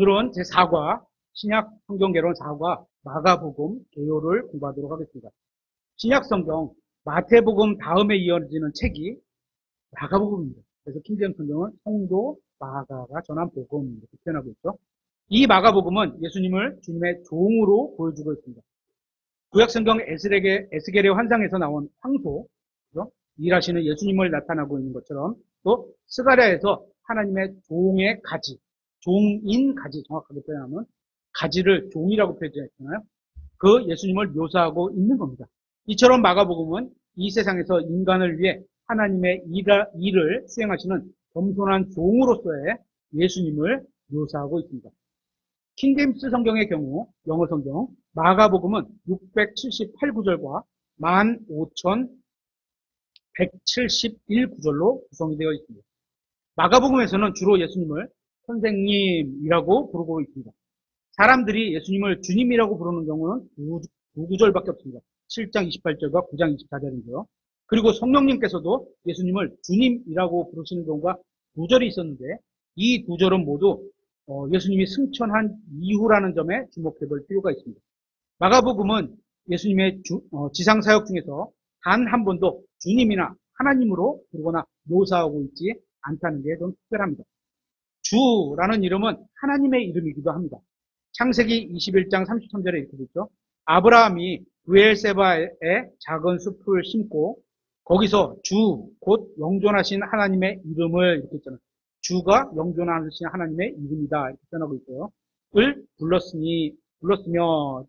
오늘은 제4과 신약 성경개론 4과 마가복음 개요를 공부하도록 하겠습니다. 신약 성경 마태복음 다음에 이어지는 책이 마가복음입니다. 그래서 킹제임스 성경은 성도 마가가 전한 복음 이렇게 표현하고 있죠. 이 마가복음은 예수님을 주님의 종으로 보여주고 있습니다. 구약 성경 에스겔의 환상에서 나온 황소, 그렇죠? 일하시는 예수님을 나타나고 있는 것처럼 또 스가랴에서 하나님의 종의 가지, 종인 가지 정확하게 표현하면 가지를 종이라고 표현했잖아요. 그 예수님을 묘사하고 있는 겁니다. 이처럼 마가복음은 이 세상에서 인간을 위해 하나님의 일을 수행하시는 겸손한 종으로서의 예수님을 묘사하고 있습니다. 킹제임스 성경의 경우 영어 성경 마가복음은 678구절과 15,171구절로 구성이 되어 있습니다. 마가복음에서는 주로 예수님을 선생님이라고 부르고 있습니다. 사람들이 예수님을 주님이라고 부르는 경우는 두 구절밖에 없습니다. 7장 28절과 9장 24절인데요. 그리고 성령님께서도 예수님을 주님이라고 부르시는 경우가 두 절이 있었는데 이 두 절은 모두 예수님이 승천한 이후라는 점에 주목해 볼 필요가 있습니다. 마가복음은 예수님의 지상사역 중에서 단 한 번도 주님이나 하나님으로 부르거나 묘사하고 있지 않다는 게 좀 특별합니다. 주라는 이름은 하나님의 이름이기도 합니다. 창세기 21장 33절에 이렇게 있죠. 아브라함이 브엘세바에 작은 숲을 심고 거기서 주, 곧 영존하신 하나님의 이름을 이렇게 있잖아요. 주가 영존하신 하나님의 이름이다 이렇게 표현하고 있어요. 을 불렀으며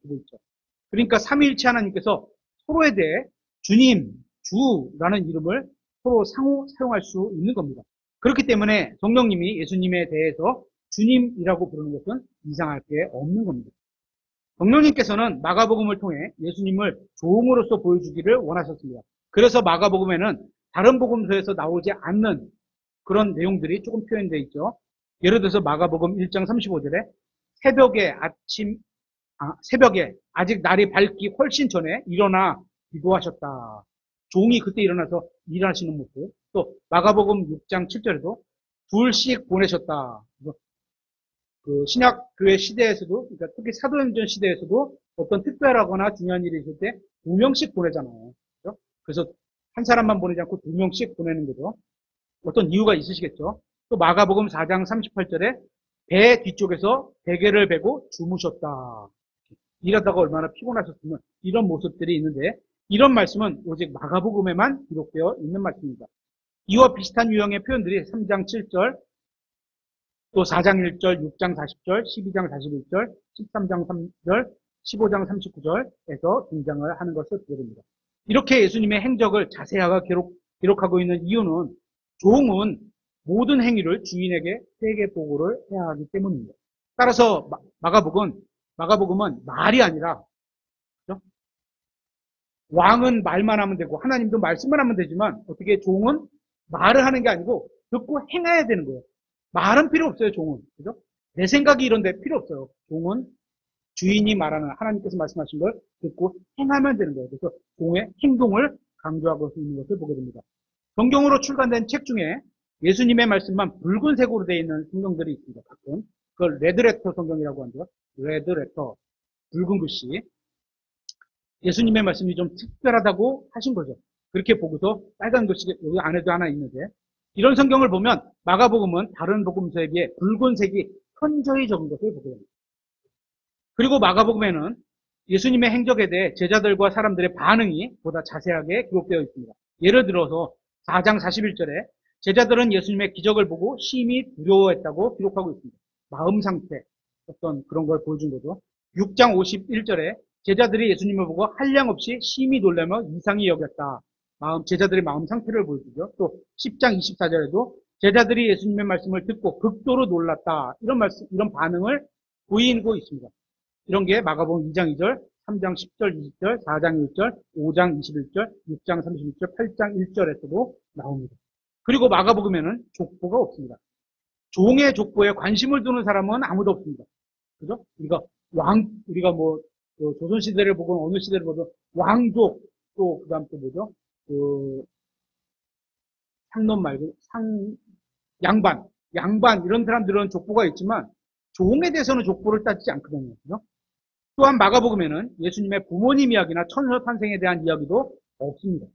이렇게 있죠. 그러니까 삼위일체 하나님께서 서로에 대해 주님, 주라는 이름을 서로 상호 사용할 수 있는 겁니다. 그렇기 때문에 성령님이 예수님에 대해서 주님이라고 부르는 것은 이상할 게 없는 겁니다. 성령님께서는 마가복음을 통해 예수님을 종으로서 보여주기를 원하셨습니다. 그래서 마가복음에는 다른 복음서에서 나오지 않는 그런 내용들이 조금 표현되어 있죠. 예를 들어서 마가복음 1장 35절에 새벽에 아직 날이 밝기 훨씬 전에 일어나 기도하셨다. 종이 그때 일어나서 일하시는 모습. 또 마가복음 6장 7절에도 둘씩 보내셨다. 그 신약교회 시대에서도, 그러니까 특히 사도행전 시대에서도 어떤 특별하거나 중요한 일이 있을 때 2명씩 보내잖아요. 그렇죠? 그래서 한 사람만 보내지 않고 2명씩 보내는 거죠. 어떤 이유가 있으시겠죠. 또 마가복음 4장 38절에 배 뒤쪽에서 베개를 베고 주무셨다. 일하다가 얼마나 피곤하셨으면 이런 모습들이 있는데 이런 말씀은 오직 마가복음에만 기록되어 있는 말씀입니다. 이와 비슷한 유형의 표현들이 3장 7절, 또 4장 1절, 6장 40절, 12장 41절, 13장 3절, 15장 39절에서 등장을 하는 것을 보게 됩니다. 이렇게 예수님의 행적을 자세하게 기록하고 있는 이유는 종은 모든 행위를 주인에게 회개 보고를 해야 하기 때문입니다. 따라서 마가복음은 말이 아니라, 그렇죠? 왕은 말만 하면 되고 하나님도 말씀만 하면 되지만 어떻게 종은 말을 하는 게 아니고 듣고 행해야 되는 거예요. 말은 필요 없어요, 종은. 그죠? 내 생각이 이런데 필요 없어요. 종은 주인이 말하는 하나님께서 말씀하신 걸 듣고 행하면 되는 거예요. 그래서 종의 행동을 강조하고 있는 것을 보게 됩니다. 성경으로 출간된 책 중에 예수님의 말씀만 붉은색으로 되어 있는 성경들이 있습니다. 가끔. 그걸 레드레터 성경이라고 하죠. 레드레터. 붉은 글씨. 예수님의 말씀이 좀 특별하다고 하신 거죠. 그렇게 보고서 빨간 글씨 여기 안에도 하나 있는데 이런 성경을 보면 마가복음은 다른 복음서에 비해 붉은색이 현저히 적은 것을 보게 됩니다. 그리고 마가복음에는 예수님의 행적에 대해 제자들과 사람들의 반응이 보다 자세하게 기록되어 있습니다. 예를 들어서 4장 41절에 제자들은 예수님의 기적을 보고 심히 두려워했다고 기록하고 있습니다. 마음 상태, 어떤 그런 걸 보여준 거죠. 6장 51절에 제자들이 예수님을 보고 한량없이 심히 놀라며 이상히 여겼다. 제자들의 마음 상태를 보여주죠. 또 10장 24절에도 제자들이 예수님의 말씀을 듣고 극도로 놀랐다. 이런 반응을 보이고 있습니다. 이런 게 마가복음 2장 2절, 3장 10절, 20절, 4장 1절, 5장 21절, 6장 31절, 8장 1절에서도 나옵니다. 그리고 마가복음에는 족보가 없습니다. 종의 족보에 관심을 두는 사람은 아무도 없습니다. 그죠? 우리가 뭐 조선시대를 보건 어느 시대를 보든 왕족, 또 그다음 또 뭐죠? 상놈 말고 양반 이런 사람들은 족보가 있지만 종에 대해서는 족보를 따지지 않거든요. 그죠? 또한 마가복음에는 예수님의 부모님 이야기나 천사 탄생에 대한 이야기도 없습니다.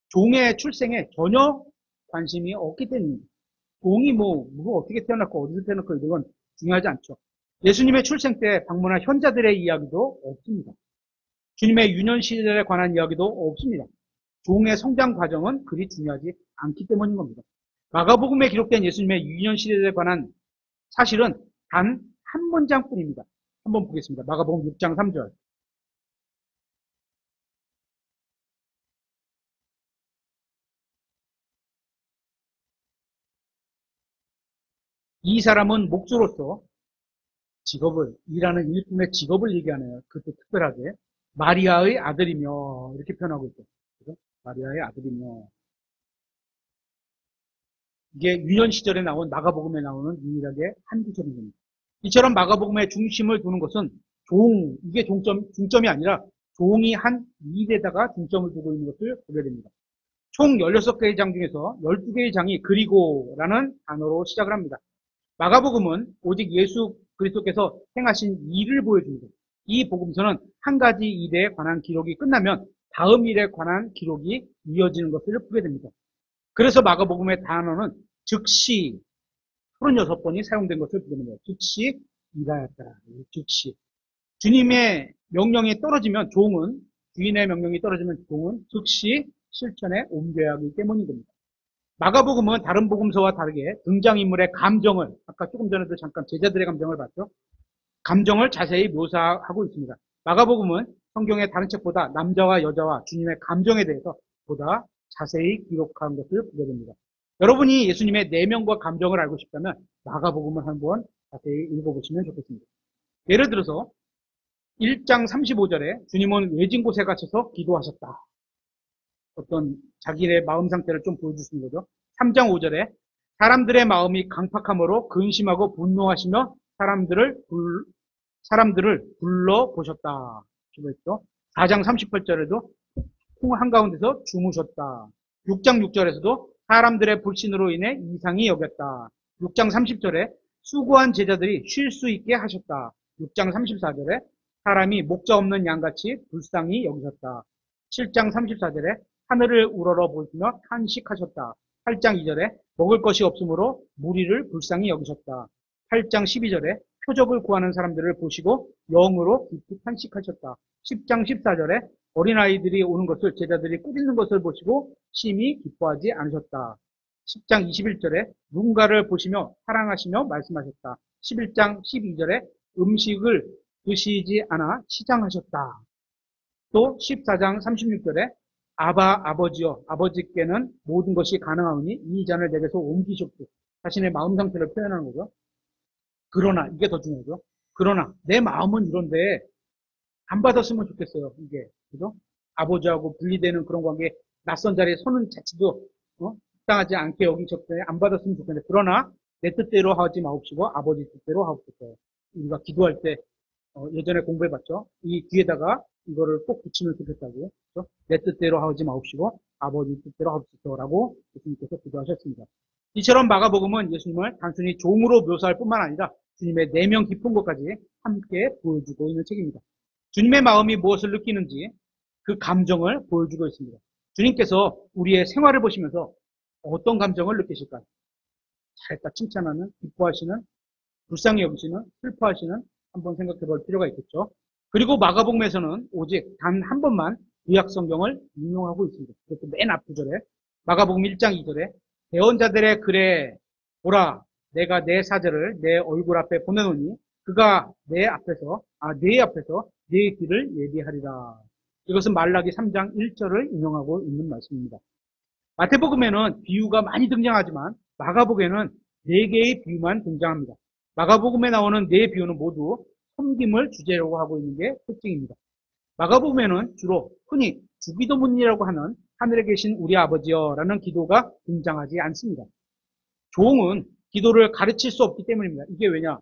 종의 출생에 전혀 관심이 없기 때문입니다. 종이 뭐 어떻게 태어났고 어디서 태어났고 이런 건 중요하지 않죠. 예수님의 출생 때 방문한 현자들의 이야기도 없습니다. 주님의 유년 시절에 관한 이야기도 없습니다. 종의 성장 과정은 그리 중요하지 않기 때문인 겁니다. 마가복음에 기록된 예수님의 유년 시절에 관한 사실은 단 한 문장뿐입니다. 한번 보겠습니다. 마가복음 6장 3절. 이 사람은 목수로서 일하는 일꾼의 직업을 얘기하네요. 그것도 특별하게. 마리아의 아들이며, 이렇게 표현하고 있죠. 그죠? 마리아의 아들이며. 이게 유년 시절에 나온 마가복음에 나오는 유일하게 한 구절입니다. 이처럼 마가복음의 중심을 두는 것은 이게 중점이 아니라 종이 한 일에다가 중점을 두고 있는 것을 보게 됩니다. 총 16개의 장 중에서 12개의 장이 그리고라는 단어로 시작을 합니다. 마가복음은 오직 예수 그리스도께서 행하신 일을 보여줍니다. 이 복음서는 한 가지 일에 관한 기록이 끝나면 다음 일에 관한 기록이 이어지는 것을 보게 됩니다. 그래서 마가복음의 단어는 즉시 36번이 사용된 것을 보게 됩니다. 즉시 일하였다. 즉시. 주님의 명령이 떨어지면 주인의 명령이 떨어지면 종은 즉시 실천에 옮겨야 하기 때문인 겁니다. 마가복음은 다른 복음서와 다르게 등장인물의 감정을, 아까 조금 전에도 잠깐 제자들의 감정을 봤죠. 감정을 자세히 묘사하고 있습니다. 마가복음은 성경의 다른 책보다 남자와 여자와 주님의 감정에 대해서 보다 자세히 기록한 것을 보게 됩니다. 여러분이 예수님의 내면과 감정을 알고 싶다면 마가복음을 한번 자세히 읽어보시면 좋겠습니다. 예를 들어서 1장 35절에 주님은 외진 곳에 가셔서 기도하셨다. 어떤 자기의 마음 상태를 좀 보여주시는 거죠. 3장 5절에 사람들의 마음이 강팍함으로 근심하고 분노하시며 사람들을 불러보셨다. 그랬죠. 4장 38절에도 콩 한가운데서 주무셨다. 6장 6절에서도 사람들의 불신으로 인해 이상히 여겼다. 6장 30절에 수고한 제자들이 쉴 수 있게 하셨다. 6장 34절에 사람이 목자 없는 양같이 불쌍히 여기셨다. 7장 34절에 하늘을 우러러 보시며 탄식하셨다. 8장 2절에 먹을 것이 없으므로 무리를 불쌍히 여기셨다. 8장 12절에 표적을 구하는 사람들을 보시고 영으로 깊이 탄식하셨다. 10장 14절에 어린아이들이 오는 것을 제자들이 꾸짖는 것을 보시고 심히 기뻐하지 않으셨다. 10장 21절에 누군가를 보시며 사랑하시며 말씀하셨다. 11장 12절에 음식을 드시지 않아 시장하셨다. 또 14장 36절에 아버지여 아버지께는 모든 것이 가능하오니 이 잔을 내게서 옮기셨고 자신의 마음 상태를 표현하는 거죠. 그러나 이게 더 중요하죠. 그러나 내 마음은 이런데 안 받았으면 좋겠어요. 이게 그죠? 아버지하고 분리되는 그런 관계, 낯선 자리에 서는 자체도 합당하지 않게 여기셨더니 안 받았으면 좋겠는데 그러나 내 뜻대로 하지 마옵시고 아버지 뜻대로 하옵소서. 우리가 기도할 때 예전에 공부해봤죠. 이 뒤에다가 이거를 꼭 붙이면 좋겠다고. 그렇죠? 내 뜻대로 하지 마옵시고 아버지 뜻대로 하옵소서라고 예수님께서 기도하셨습니다. 이처럼 마가복음은 예수님을 단순히 종으로 묘사할 뿐만 아니라 주님의 내면 깊은 것까지 함께 보여주고 있는 책입니다. 주님의 마음이 무엇을 느끼는지 그 감정을 보여주고 있습니다. 주님께서 우리의 생활을 보시면서 어떤 감정을 느끼실까요? 잘했다 칭찬하는, 기뻐하시는, 불쌍히 여기시는, 슬퍼하시는 한번 생각해 볼 필요가 있겠죠. 그리고 마가복음에서는 오직 단 한 번만 구약 성경을 인용하고 있습니다. 그것도 맨 앞구절에 마가복음 1장 2절에 대언자들의 글에 보라 내가 내 사자를 내 얼굴 앞에 보내노니 그가 내 앞에서 내 길을 예비하리라. 이것은 말라기 3장 1절을 인용하고 있는 말씀입니다. 마태복음에는 비유가 많이 등장하지만 마가복음에는 4개의 비유만 등장합니다. 마가복음에 나오는 4 비유는 모두 섬김을 주제로 하고 있는 게 특징입니다. 마가복음에는 주로 흔히 주기도문이라고 하는 하늘에 계신 우리 아버지여 라는 기도가 등장하지 않습니다. 종은 기도를 가르칠 수 없기 때문입니다. 이게 왜냐?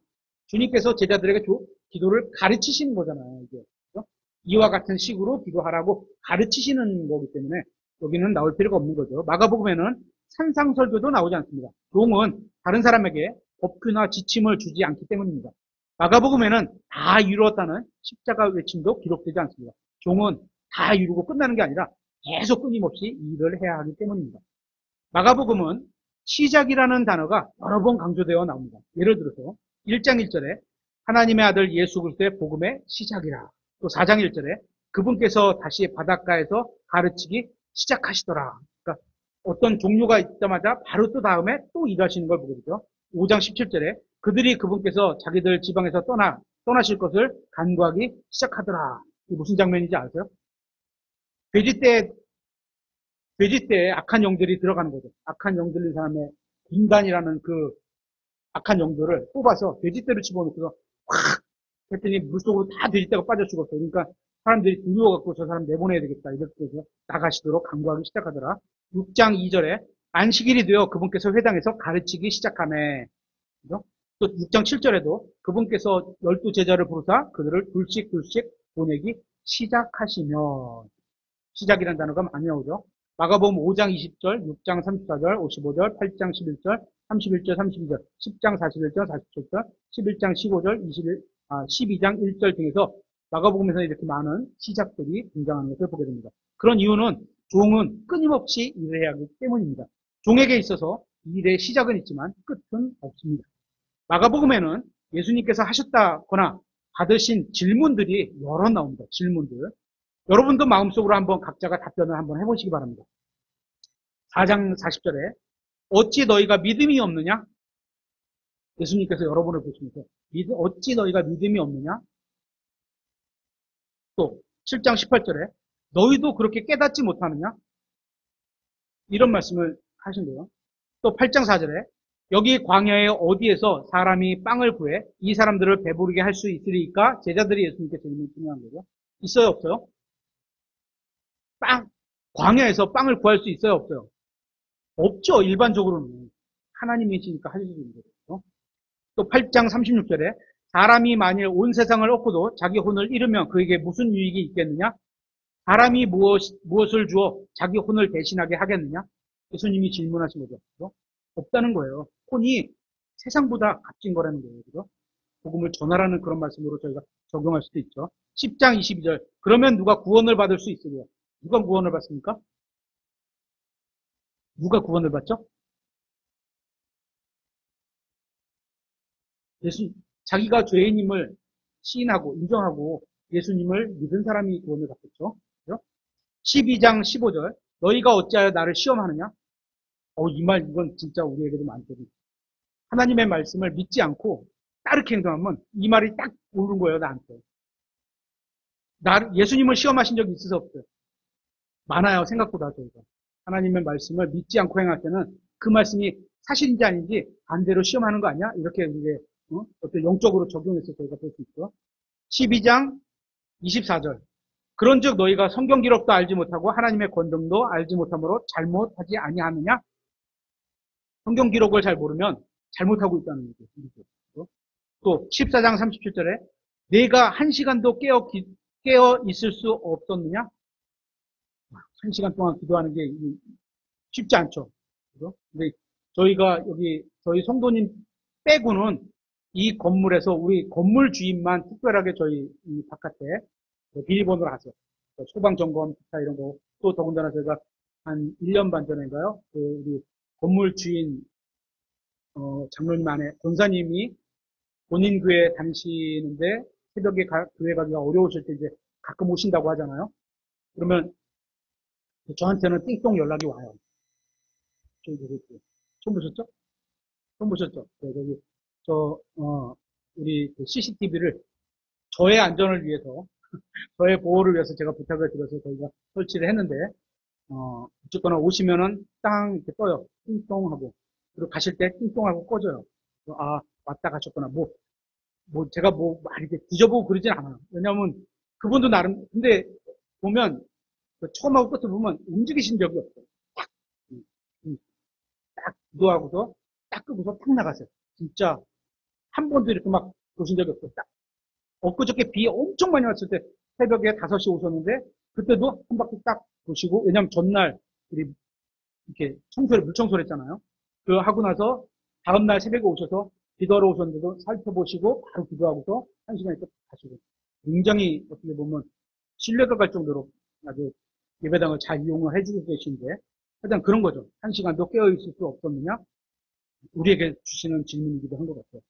주님께서 제자들에게 기도를 가르치시는 거잖아요. 이게. 그렇죠? 이와 같은 식으로 기도하라고 가르치시는 거기 때문에 여기는 나올 필요가 없는 거죠. 마가복음에는 산상설교도 나오지 않습니다. 종은 다른 사람에게 법규나 지침을 주지 않기 때문입니다. 마가복음에는 다 이루었다는 십자가 외침도 기록되지 않습니다. 종은 다 이루고 끝나는 게 아니라 계속 끊임없이 일을 해야 하기 때문입니다. 마가복음은 시작이라는 단어가 여러 번 강조되어 나옵니다. 예를 들어서 1장 1절에 하나님의 아들 예수 그리스도의 복음의 시작이라. 또 4장 1절에 그분께서 다시 바닷가에서 가르치기 시작하시더라. 그러니까 어떤 종류가 있자마자 바로 또 다음에 또 일하시는 걸 보게 되죠. 5장 17절에 그들이 그분께서 자기들 지방에서 떠나실 것을 간구하기 시작하더라. 이게 무슨 장면인지 아세요? 돼지떼에 악한 영들이 들어가는 거죠. 악한 영 들린 사람의 군단이라는 그 악한 영들을 뽑아서 돼지떼를 집어넣고서 확 했더니 물속으로 다 돼지떼가 빠져 죽었어요. 그러니까 사람들이 두려워갖고 저 사람 내보내야 되겠다. 이렇게 해서 나가시도록 강구하기 시작하더라. 6장 2절에 안식일이 되어 그분께서 회당에서 가르치기 시작하네. 그죠? 또 6장 7절에도 그분께서 12제자를 부르사 그들을 둘씩 보내기 시작하시면 시작이라는 단어가 많이 나오죠. 마가복음 5장 20절, 6장 34절, 55절, 8장 11절, 31절, 32절, 10장 41절, 47절, 11장 15절, 12장 1절 등에서 마가복음에서 이렇게 많은 시작들이 등장하는 것을 보게 됩니다. 그런 이유는 종은 끊임없이 일을 해야 하기 때문입니다. 종에게 있어서 일의 시작은 있지만 끝은 없습니다. 마가복음에는 예수님께서 하셨다거나 받으신 질문들이 여러 나옵니다. 질문들. 여러분도 마음속으로 한번 각자가 답변을 한번 해보시기 바랍니다. 4장 40절에 어찌 너희가 믿음이 없느냐? 예수님께서 여러분을 보시면서 어찌 너희가 믿음이 없느냐? 또 7장 18절에 너희도 그렇게 깨닫지 못하느냐? 이런 말씀을 하신대요. 또 8장 4절에 여기 광야에 어디에서 사람이 빵을 구해 이 사람들을 배부르게 할 수 있으리까? 제자들이 예수님께 질문한 거죠. 있어요, 없어요? 광야에서 빵을 구할 수 있어요, 없어요? 없죠, 일반적으로는. 하나님이시니까 하실 수 있는 거죠. 또 8장 36절에 사람이 만일 온 세상을 얻고도 자기 혼을 잃으면 그에게 무슨 유익이 있겠느냐? 사람이 무엇을 주어 자기 혼을 대신하게 하겠느냐? 예수님이 질문하신 거죠. 그죠? 없다는 거예요. 혼이 세상보다 값진 거라는 거예요. 그죠? 복음을 전하라는 그런 말씀으로 저희가 적용할 수도 있죠. 10장 22절. 그러면 누가 구원을 받을 수 있으리요? 누가 구원을 받습니까? 누가 구원을 받죠? 자기가 죄인임을 시인하고 인정하고 예수님을 믿은 사람이 구원을 받겠죠. 그죠? 12장 15절. 너희가 어찌하여 나를 시험하느냐? 이건 진짜 우리에게도 많거든요. 하나님의 말씀을 믿지 않고 따르게 행동하면 이 말이 딱 오른 거예요, 나한테. 예수님을 시험하신 적이 있어서 없어요. 많아요, 생각보다 저희가. 하나님의 말씀을 믿지 않고 행할 때는 그 말씀이 사실인지 아닌지 반대로 시험하는 거 아니야? 이렇게 이제 어떤 영적으로 적용해서 저희가 볼 수 있죠. 12장 24절. 그런즉 너희가 성경 기록도 알지 못하고 하나님의 권능도 알지 못함으로 잘못하지 아니하느냐? 성경 기록을 잘 모르면 잘못하고 있다는 거죠. 또 14장 37절에 내가 한 시간도 깨어 있을 수 없었느냐? 한 시간 동안 기도하는 게 쉽지 않죠. 그죠? 근데 저희가 여기 저희 성도님 빼고는 이 건물에서 우리 건물 주인만 특별하게 저희 이 바깥에 비밀번호를 하세요. 소방점검, 기타 이런 거. 또 더군다나 저희가 한 1년 반 전인가요? 우리 건물 주인, 장로님 안에 권사님이 본인 교회 다니시는데 새벽에 교회 가기가 어려우실 때 이제 가끔 오신다고 하잖아요. 그러면 저한테는 띵동 연락이 와요. 처음 보셨죠? 처음 보셨죠? 네, 우리 CCTV를 저의 안전을 위해서, 저의 보호를 위해서 제가 부탁을 드려서 저희가 설치를 했는데, 어쨌거나 오시면은 땅 이렇게 떠요. 띵동 하고. 그리고 가실 때 띵동 하고 꺼져요. 왔다 가셨구나. 제가 이렇게 뒤져보고 그러진 않아요. 왜냐면 그분도 나름, 근데 보면, 처음하고 끝을 보면 움직이신 적이 없어요. 딱 기도하고서 딱 끄고서 탁 나가세요. 진짜 한 번도 이렇게 막 보신 적이 없어요. 딱 엊그저께 비 엄청 많이 왔을 때 새벽에 5시 오셨는데 그때도 한 바퀴 딱 보시고, 왜냐면 전날 우리 이렇게 물청소를 했잖아요. 그거 하고 나서 다음날 새벽에 오셔서 기도하러 오셨는데도 살펴보시고 바로 기도하고서 1시간 있다 가시고 굉장히 어떻게 보면 신뢰가 갈 정도로 아주 예배당을 잘 이용을 해주고 계신데 하여튼 그런 거죠. 1시간도 깨어있을 수 없었느냐? 우리에게 주시는 질문이기도 한 것 같아요.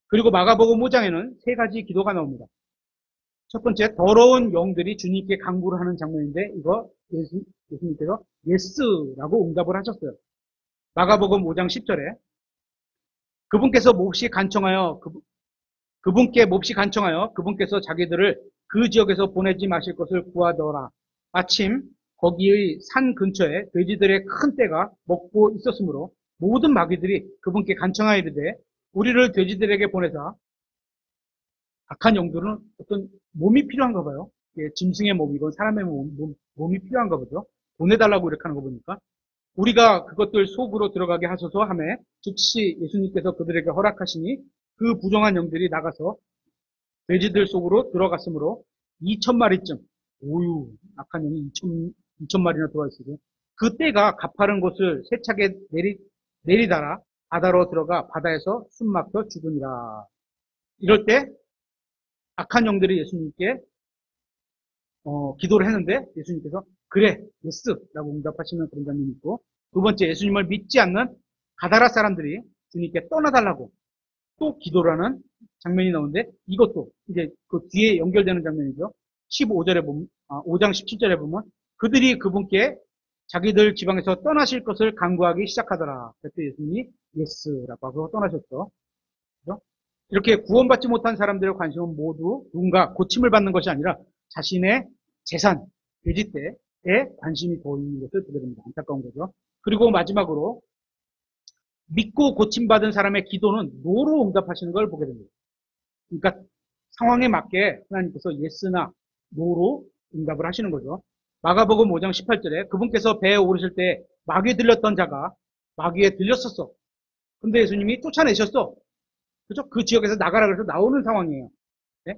그리고 마가복음 5장에는 세 가지 기도가 나옵니다. 첫 번째, 더러운 영들이 주님께 간구를 하는 장면인데 이거 예수님께서 예스라고 응답을 하셨어요. 마가복음 5장 10절에 그분께서 몹시 간청하여 그분께서 자기들을 그 지역에서 보내지 마실 것을 구하더라. 마침 거기의 산 근처에 돼지들의 큰 떼가 먹고 있었으므로 모든 마귀들이 그분께 간청하여 이르되 우리를 돼지들에게 보내사 악한 영들은 어떤 몸이 필요한가 봐요. 짐승의 몸이건 사람의 몸이 필요한가 보죠. 보내달라고 이렇게 하는 거 보니까 우리가 그것들 속으로 들어가게 하소서 하매 즉시 예수님께서 그들에게 허락하시니 그 부정한 영들이 나가서 돼지들 속으로 들어갔으므로 2,000마리쯤 오유 악한 영이 2,000마리나 들어와 있어요. 그때가 가파른 곳을 세차게 내리다라 바다로 들어가 바다에서 숨막혀 죽으니라. 이럴 때 악한 영들이 예수님께 기도를 했는데 예수님께서 그래 예스라고 응답하시는 그런 장면이 있고 두 번째 예수님을 믿지 않는 가다라 사람들이 주님께 떠나달라고 또 기도를 하는 장면이 나오는데 이것도 이제 그 뒤에 연결되는 장면이죠. 15절에 보면 5장 17절에 보면 그들이 그분께 자기들 지방에서 떠나실 것을 간구하기 시작하더라. 그때 예수님이 예스라고 하고 떠나셨죠. 그렇죠? 이렇게 구원받지 못한 사람들의 관심은 모두 누군가 고침을 받는 것이 아니라 자신의 재산, 돼지떼에 관심이 보이는 것을 보게 됩니다. 안타까운 거죠. 그리고 마지막으로 믿고 고침받은 사람의 기도는 노로 응답하시는 걸 보게 됩니다. 그러니까 상황에 맞게 하나님께서 예스나 노로 응답을 하시는 거죠. 마가복음 5장 18절에 그분께서 배에 오르실 때 마귀에 들렸던 자가 마귀에 들렸었어. 근데 예수님이 쫓아내셨어. 그죠? 그 지역에서 나가라 그래서 나오는 상황이에요. 네?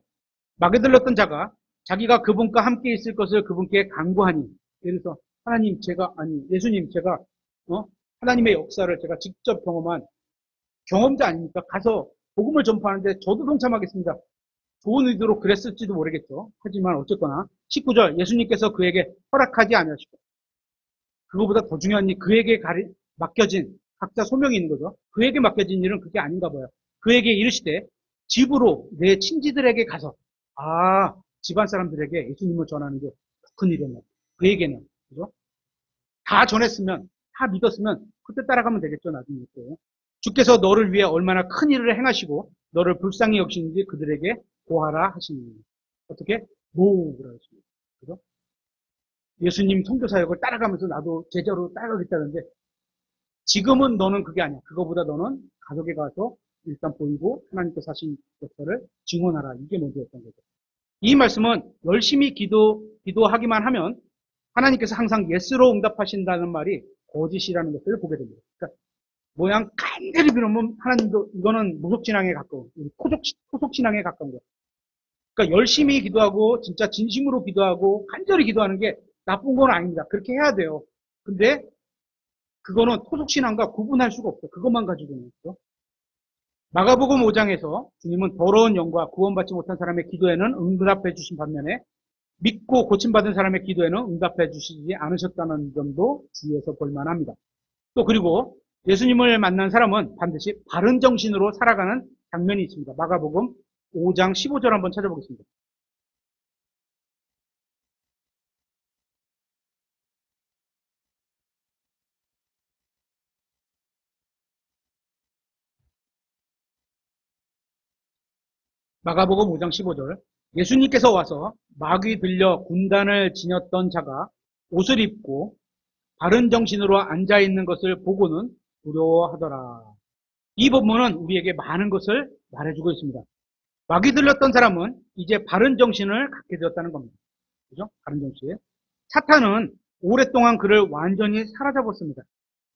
마귀에 들렸던 자가 자기가 그분과 함께 있을 것을 그분께 간구하니 예를 들어서 예수님 제가 하나님의 역사를 제가 직접 경험한 경험자 아닙니까? 가서 복음을 전파하는데 저도 동참하겠습니다. 좋은 의도로 그랬을지도 모르겠죠. 하지만 어쨌거나 19절 예수님께서 그에게 허락하지 않으시고 그거보다 더 중요한 일 그에게 맡겨진 각자 소명이 있는 거죠. 그에게 맡겨진 일은 그게 아닌가 봐요. 그에게 이르시되 집으로 내 친지들에게 가서 집안 사람들에게 예수님을 전하는 게 큰 일이었나. 그에게는 그죠? 다 전했으면 다 믿었으면 그때 따라가면 되겠죠. 나중에 또. 주께서 너를 위해 얼마나 큰 일을 행하시고 너를 불쌍히 여기시는지 그들에게 고하라 하시니 어떻게? 노우라 하십니다. 그죠? 예수님 선교 사역을 따라가면서 나도 제자로 따라가겠다는데 지금은 너는 그게 아니야. 그거보다 너는 가족에 가서 일단 보이고 하나님께서 하신 역사를 증언하라. 이게 먼저였던 거죠. 이 말씀은 열심히 기도하기만 하면 하나님께서 항상 예스로 응답하신다는 말이 거짓이라는 것을 보게 됩니다. 그러니까 모양 간절히 빌으면 하나님도 이거는 무속신앙에 가까운 토속신앙에 가까운 거예요. 그러니까 열심히 기도하고 진짜 진심으로 기도하고 간절히 기도하는 게 나쁜 건 아닙니다. 그렇게 해야 돼요. 근데 그거는 토속신앙과 구분할 수가 없어. 그것만 가지고는. 그렇죠? 마가복음 5장에서 주님은 더러운 영과 구원받지 못한 사람의 기도에는 응답해 주신 반면에 믿고 고침받은 사람의 기도에는 응답해 주시지 않으셨다는 점도 주의해서 볼만합니다. 또 그리고 예수님을 만난 사람은 반드시 바른 정신으로 살아가는 장면이 있습니다. 마가복음 5장 15절 한번 찾아보겠습니다. 마가복음 5장 15절 예수님께서 와서 마귀 들려 군단을 지녔던 자가 옷을 입고 바른 정신으로 앉아있는 것을 보고는 두려워하더라. 이 본문은 우리에게 많은 것을 말해주고 있습니다. 마귀 들렸던 사람은 이제 바른 정신을 갖게 되었다는 겁니다. 그죠? 바른 정신. 사탄은 오랫동안 그를 완전히 사로잡았습니다.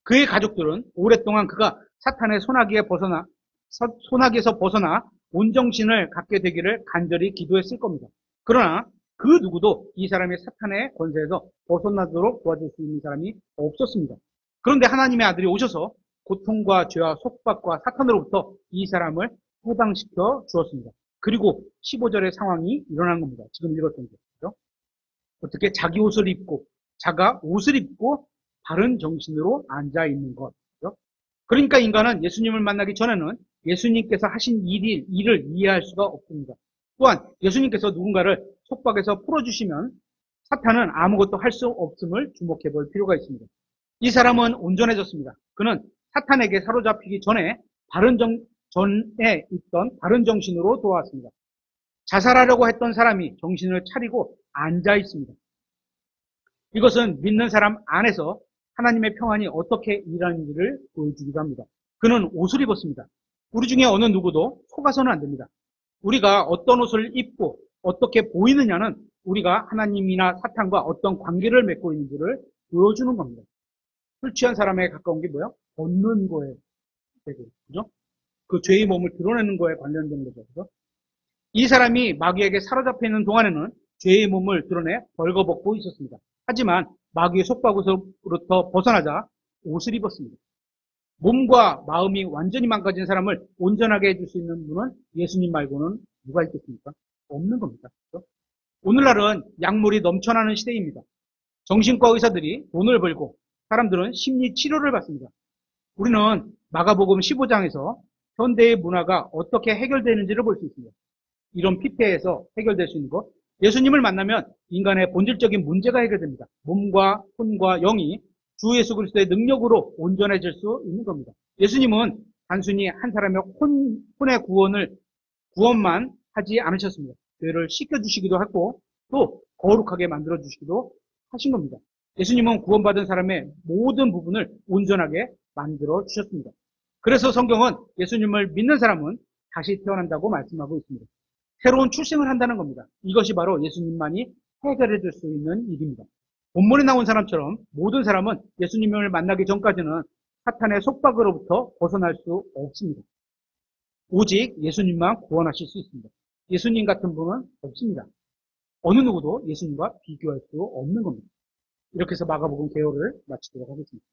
그의 가족들은 오랫동안 그가 사탄의 소나기에서 벗어나 온정신을 갖게 되기를 간절히 기도했을 겁니다. 그러나 그 누구도 이 사람의 사탄의 권세에서 벗어나도록 도와줄 수 있는 사람이 없었습니다. 그런데 하나님의 아들이 오셔서 고통과 죄와 속박과 사탄으로부터 이 사람을 해방시켜 주었습니다. 그리고 15절의 상황이 일어난 겁니다. 지금 읽었던 거죠. 어떻게 자기 옷을 입고 자가 옷을 입고 바른 정신으로 앉아 있는 것. 그러니까 인간은 예수님을 만나기 전에는 예수님께서 하신 일을 이해할 수가 없습니다. 또한 예수님께서 누군가를 속박에서 풀어주시면 사탄은 아무것도 할 수 없음을 주목해 볼 필요가 있습니다. 이 사람은 온전해졌습니다. 그는 사탄에게 사로잡히기 전에 전에 있던 바른 정신으로 돌아왔습니다. 자살하려고 했던 사람이 정신을 차리고 앉아 있습니다. 이것은 믿는 사람 안에서 하나님의 평안이 어떻게 일하는지를 보여주기도 합니다. 그는 옷을 입었습니다. 우리 중에 어느 누구도 속아서는 안 됩니다. 우리가 어떤 옷을 입고 어떻게 보이느냐는 우리가 하나님이나 사탄과 어떤 관계를 맺고 있는지를 보여주는 겁니다. 술 취한 사람에 가까운 게 뭐야? 벗는 거에 되고, 그죠? 그 죄의 몸을 드러내는 거에 관련된 거죠. 그죠? 이 사람이 마귀에게 사로잡혀 있는 동안에는 죄의 몸을 드러내 벌거벗고 있었습니다. 하지만 마귀의 속박으로부터 벗어나자 옷을 입었습니다. 몸과 마음이 완전히 망가진 사람을 온전하게 해줄 수 있는 분은 예수님 말고는 누가 있겠습니까? 없는 겁니다. 그렇죠? 오늘날은 약물이 넘쳐나는 시대입니다. 정신과 의사들이 돈을 벌고 사람들은 심리 치료를 받습니다. 우리는 마가복음 15장에서 현대의 문화가 어떻게 해결되는지를 볼 수 있습니다. 이런 피폐에서 해결될 수 있는 것. 예수님을 만나면 인간의 본질적인 문제가 해결됩니다. 몸과 혼과 영이 주 예수 그리스도의 능력으로 온전해질 수 있는 겁니다. 예수님은 단순히 한 사람의 혼의 구원만 하지 않으셨습니다. 죄를 씻겨주시기도 하고 또 거룩하게 만들어주시기도 하신 겁니다. 예수님은 구원받은 사람의 모든 부분을 온전하게 만들어 주셨습니다. 그래서 성경은 예수님을 믿는 사람은 다시 태어난다고 말씀하고 있습니다. 새로운 출생을 한다는 겁니다. 이것이 바로 예수님만이 해결해 줄 수 있는 일입니다. 본문에 나온 사람처럼 모든 사람은 예수님을 만나기 전까지는 사탄의 속박으로부터 벗어날 수 없습니다. 오직 예수님만 구원하실 수 있습니다. 예수님 같은 분은 없습니다. 어느 누구도 예수님과 비교할 수 없는 겁니다. 이렇게 해서 마가복음 개요를 마치도록 하겠습니다.